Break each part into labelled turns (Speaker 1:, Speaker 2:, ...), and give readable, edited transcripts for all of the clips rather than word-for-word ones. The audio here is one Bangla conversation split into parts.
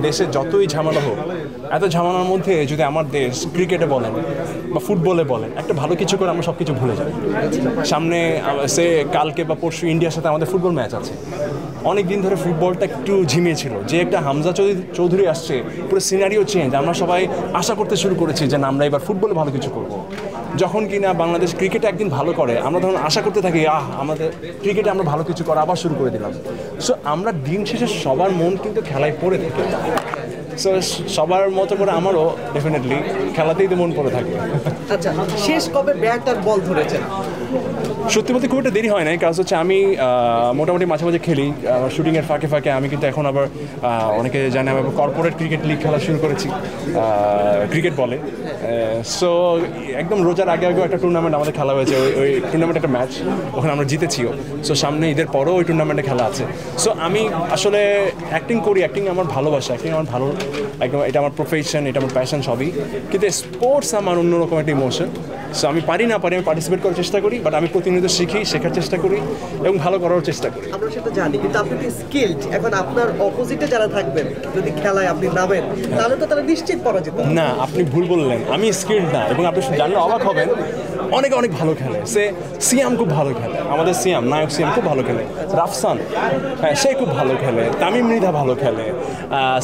Speaker 1: দেশে যতই ঝামেলা হোক, এত ঝামেলার মধ্যে যদি আমার দেশ ক্রিকেটে বলেন বা ফুটবলে বলেন একটা ভালো কিছু করে আমরা সব কিছু ভুলে যাই। সামনে সে কালকে বা পরশু ইন্ডিয়ার সাথে আমাদের ফুটবল ম্যাচ আছে। অনেক দিন ধরে ফুটবলটা একটু ঝিমিয়েছিল, যে একটা হামজা চৌধুরী আসছে পুরো সিনারিও চেঞ্জ। আমরা সবাই আশা করতে শুরু করেছি যে না আমরা এবার ফুটবলে ভালো কিছু করব। যখন কিনা বাংলাদেশ ক্রিকেটে একদিন ভালো করে আমরা তখন আশা করতে থাকি আমাদের ক্রিকেটে আমরা ভালো কিছু করা আবার শুরু করে দিলাম। সো আমরা দিন শেষে সবার মন কিন্তু খেলায় পড়ে থাকে। সো সবার মতো করে আমারও ডেফিনেটলি খেলাতেই তো মন পড়ে থাকে।
Speaker 2: আচ্ছা, শেষ কবে ব্যাট আর বল ধরেছেন?
Speaker 1: সত্যি বলতে খুব একটা দেরি হয় নাই, কাজ হচ্ছে আমি মোটামুটি মাঝে মাঝে খেলি। আমার শুটিংয়ের ফাঁকে ফাঁকে আমি কিন্তু এখন আবার অনেকে জানে আমি কর্পোরেট ক্রিকেট লিগ খেলা শুরু করেছি ক্রিকেট বলে। সো একদম রোজার আগে আগেও একটা টুর্নামেন্ট আমাদের খেলা হয়েছে, ওই টুর্নামেন্টে একটা ম্যাচ, ওখানে আমরা জিতেছিও। সো সামনে ঈদের পরেও ওই টুর্নামেন্টে খেলা আছে। সো আমি আসলে অ্যাক্টিং করি, অ্যাক্টিং আমার ভালোবাসা, অ্যাক্টিং আমার ভালো, একদম এটা আমার প্রফেশন, এটা আমার প্যাশন সবই। কিন্তু স্পোর্টস আমার অন্যরকম একটা ইমোশন। সো আমি পারি না পারি আমি পার্টিসিপেট করার চেষ্টা করি, বাট আমি প্রতিনিয়ত শিখি, শেখার চেষ্টা করি এবং ভালো করার চেষ্টা করি।
Speaker 2: আমরা সেটা জানি, কিন্তু আপনি কি স্কিলড? এখন আপনার অপোজিটে যারা থাকবেন যদি খেলায় আপনি নামেন তাহলে তো তারা নিশ্চিত পরাজিত।
Speaker 1: না, আপনি ভুল বললেন, আমি স্কিল্ড না। এবং আপনি জানলে অবাক হবেন, অনেকে অনেক ভালো খেলে। সিয়াম খুব ভালো খেলে, আমাদের সিয়াম নায়ক সিয়াম খুব ভালো খেলে। রাফসান, হ্যাঁ সে খুব ভালো খেলে। তামিম মৃধা ভালো খেলে।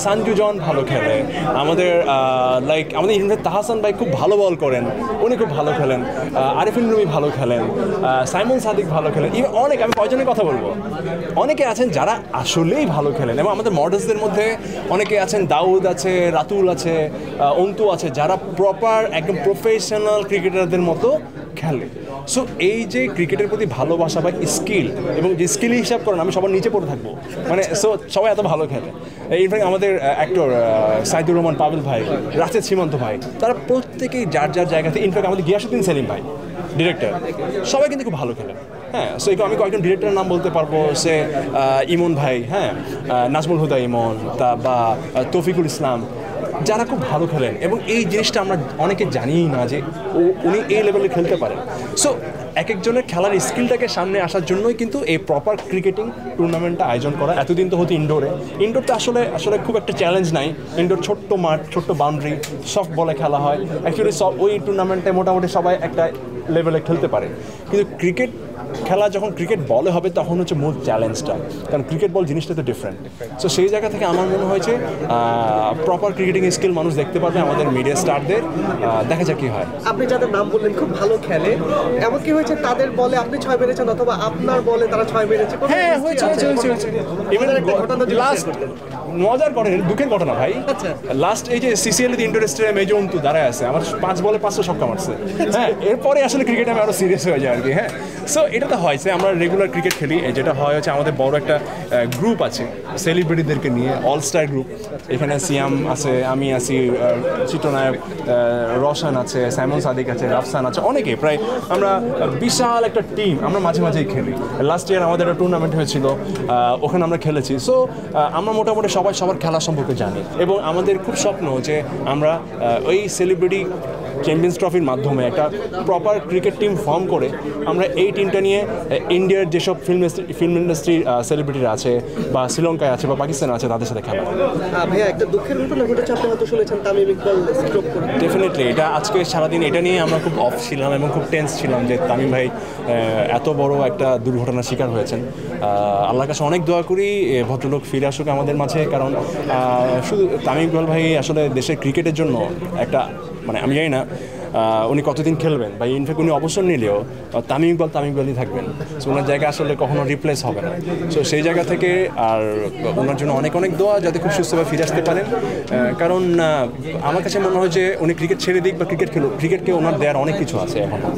Speaker 1: সানজু জন ভালো খেলে। আমাদের লাইক আমাদের ইনভার তাহসান ভাই খুব ভালো বল করেন, উনি খুব ভালো খেলেন। আরিফিন রুমি ভালো খেলেন। সাইমন সাদিক ভালো খেলেন। ইভেন অনেক, আমি কয়জনের কথা বলবো, অনেকে আছেন যারা আসলেই ভালো খেলেন। এবং আমাদের মডেলসদের মধ্যে অনেকে আছেন, দাউদ আছে, রাতুল আছে, অন্তু আছে, যারা প্রপার একদম প্রফেশনাল ক্রিকেটারদের মতো খেলে। সো এই যে ক্রিকেটের প্রতি ভালোবাসা বা স্কিল, এবং যে স্কিল হিসাব করেন আমি সবার নিচে পড়ে থাকবো, মানে সো সবাই এত ভালো খেলে। ইনফ্যাক্ট আমাদের অ্যাক্টর সাইদুর রহমান পাবেল ভাই, রাশেদ সীমান্ত ভাই, তারা প্রত্যেকেই যার যার জায়গাতে, ইনফ্যাক্ট আমাদের গিয়াসউদ্দিন সেলিম ভাই ডিরেক্টর, সবাই কিন্তু খুব ভালো খেলেন। হ্যাঁ, সো আমি কয়েকজন ডিরেক্টরের নাম বলতে পারবো, সে ইমন ভাই, হ্যাঁ নাজমুল হুদা ইমন, বা তৌফিকুল ইসলাম, যারা খুব ভালো খেলেন। এবং এই জিনিসটা আমরা অনেকে জানিই না যে উনি এই লেভেলে খেলতে পারেন। সো এক একজনের খেলার স্কিলটাকে সামনে আসার জন্যই কিন্তু এই প্রপার ক্রিকেটিং টুর্নামেন্টটা আয়োজন করা। এতদিন তো হতো ইনডোরতে আসলে খুব একটা চ্যালেঞ্জ নাই। ইনডোর ছোট্ট মাঠ, ছোট্ট বাউন্ডারি, সফট বলে খেলা হয়। অ্যাকচুয়ালি ওই টুর্নামেন্টে মোটামুটি সবাই একটা লেভেলে খেলতে পারে। কিন্তু ক্রিকেট খেলা যখন ক্রিকেট বলে হবে তখন হচ্ছে মূল চ্যালেঞ্জটা, কারণ ক্রিকেট বল জিনিসটা তো ডিফারেন্ট। সো সেই জায়গা থেকে আমার মনে হয়েছে প্রপার ক্রিকেটিং স্কিল মানুষ দেখতে পারবে আমাদের মিডিয়া স্টারদের। দেখা যাক কি হয়।
Speaker 2: আপনি যাদের নাম বললেন খুব ভালো খেলে, এমন কি হয়েছে তাদের বলে আপনি 6 মেরেছেন অথবা আপনার বলে তারা 6 মেরেছে?
Speaker 1: হ্যাঁ, হয়েছে। ইভেন লাস্ট মজার ঘটনা, দুঃখের ঘটনা ভাই। লাস্ট এই যে সিসিএল ইনডোর স্টেডিয়ামে এই যে অন্তু দাঁড়ায় আছে, আমার 5 বলে 500 ছক্কা মারছে। হ্যাঁ, এরপরে আসলে ক্রিকেটে আমি আরো সিরিয়াস হয়ে যায় আর কি। হ্যাঁ, সো এটা তো হয়েছে, আমরা রেগুলার ক্রিকেট খেলি। যেটা হয় হচ্ছে আমাদের বড় একটা গ্রুপ আছে সেলিব্রিটিদেরকে নিয়ে, অল স্টার গ্রুপ। এখানে সিয়াম আছে, আমি আছি, চিত্রনায়ক রওশন আছে, সাইমন সাদিক আছে, রাফসান আছে, অনেকে, প্রায় আমরা বিশাল একটা টিম, আমরা মাঝে মাঝেই খেলি। লাস্ট ইয়ার আমাদের একটা টুর্নামেন্ট হয়েছিল, ওখানে আমরা খেলেছি। সো আমরা মোটামুটি সবাই সবার খেলা সম্পর্কে জানি। এবং আমাদের খুব স্বপ্ন যে আমরা ওই সেলিব্রিটি চ্যাম্পিয়ন্স ট্রফির মাধ্যমে একটা প্রপার ক্রিকেট টিম ফর্ম করে আমরা এই টিমটা নিয়ে ইন্ডিয়ার যেসব ফিল্ম ইন্ডাস্ট্রির সেলিব্রিটিরা আছে, বা শ্রীলঙ্কায় আছে, বা পাকিস্তানে আছে, তাদের সাথে খেলা।
Speaker 2: ভাইয়া, একটা দুঃখের ঘটনা ঘটেছে, আপনি হয়তো শুনেছেন, তামিম ইকবাল স্ট্রোক করে।
Speaker 1: ডেফিনেটলি এটা আজকে সারাদিন এটা নিয়ে আমরা খুব অফ ছিলাম এবং খুব টেন্স ছিলাম যে তামিম ভাই এত বড় একটা দুর্ঘটনার শিকার হয়েছেন। আল্লাহর কাছে অনেক দোয়া করি ভদ্রলোক ফিরে আসুক আমাদের মাঝে, কারণ শুধু তামিম ইকবাল ভাই আসলে দেশের ক্রিকেটের জন্য একটা, মানে আমি জানি না উনি কতদিন খেলবেন, বা ইনফ্যাক্ট উনি অবসর নিলেও তামিম ইকবালই থাকবেন। সো ওনার জায়গা আসলে কখনো রিপ্লেস হবে না। সো সেই জায়গা থেকে আর ওনার জন্য অনেক অনেক দোয়া, যাতে খুব সুস্থভাবে ফিরে আসতে পারেন। কারণ আমার কাছে মনে হয় যে উনি ক্রিকেট ছেড়ে দিক বা ক্রিকেট খেলুক, ক্রিকেটকে ওনার দেওয়ার অনেক কিছু আছে এখনও।